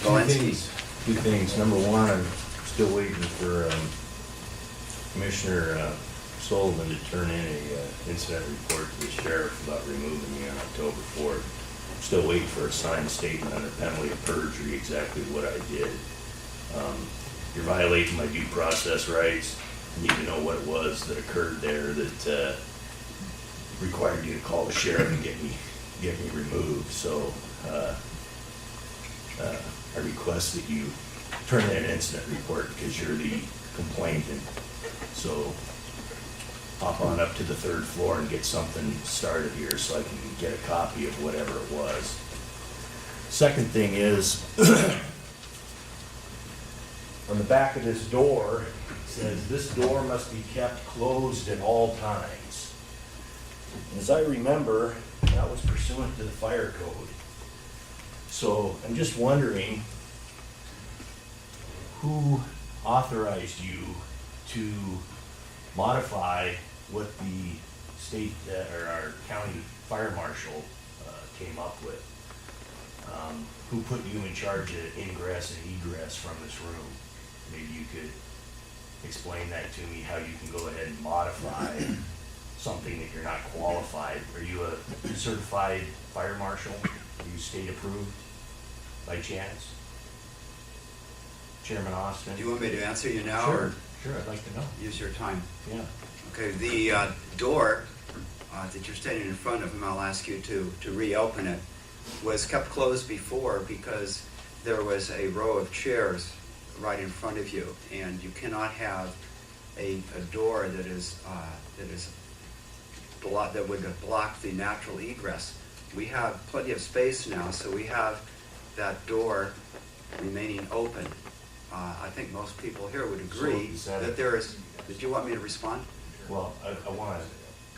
Belenski. Two things. Number one, I'm still waiting for Commissioner Sullivan to turn in a incident report to the sheriff about removing me on October 4th. I'm still waiting for a signed statement under penalty of perjury, exactly what I did. You're violating my due process rights. I need to know what it was that occurred there that required you to call the sheriff and get me removed. So I request that you turn in an incident report because you're the complainant. So hop on up to the third floor and get something started here so I can get a copy of whatever it was. Second thing is, on the back of this door, it says this door must be kept closed at all times. As I remember, that was pursuant to the fire code. So I'm just wondering who authorized you to modify what the state or our county fire marshal came up with. Who put you in charge of ingress and egress from this room? Maybe you could explain that to me, how you can go ahead and modify something that you're not qualified. Are you a certified fire marshal? Are you state approved by chance? Chairman Austin? Do you want me to answer you now? Sure, I'd like to know. Use your time. Yeah. Okay, the door that you're standing in front of, and I'll ask you to reopen it, was kept closed before because there was a row of chairs right in front of you, and you cannot have a door that would block the natural egress. We have plenty of space now, so we have that door remaining open. I think most people here would agree that there is. Did you want me to respond? Well, I want to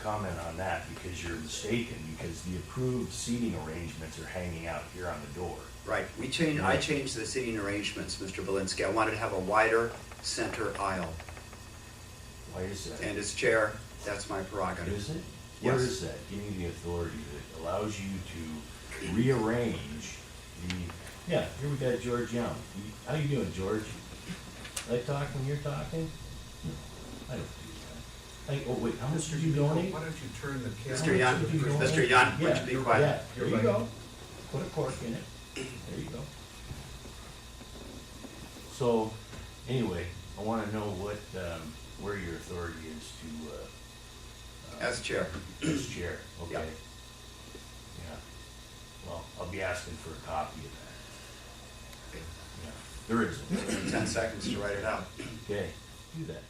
comment on that because you're mistaken, because the approved seating arrangements are hanging out here on the door. Right. I changed the seating arrangements, Mr. Belenski. I wanted to have a wider center aisle. Why is that? And as chair, that's my prerogative. Is it? Yes. Where is that? Give me the authority that allows you to rearrange the... Yeah, here we got George Young. How you doing, George? I talk when you're talking? No, I don't do that. Oh, wait, how much did you donate? Why don't you turn the camera? Mr. Young, Mr. Young, would you be quiet? Yeah, there you go. Put a cork in it. There you go. So, anyway, I want to know what, where your authority is to... As chair. As chair, okay. Yeah. Yeah. Well, I'll be asking for a copy of that. Okay. Yeah. There is. 10 seconds to write it out. Okay, do that.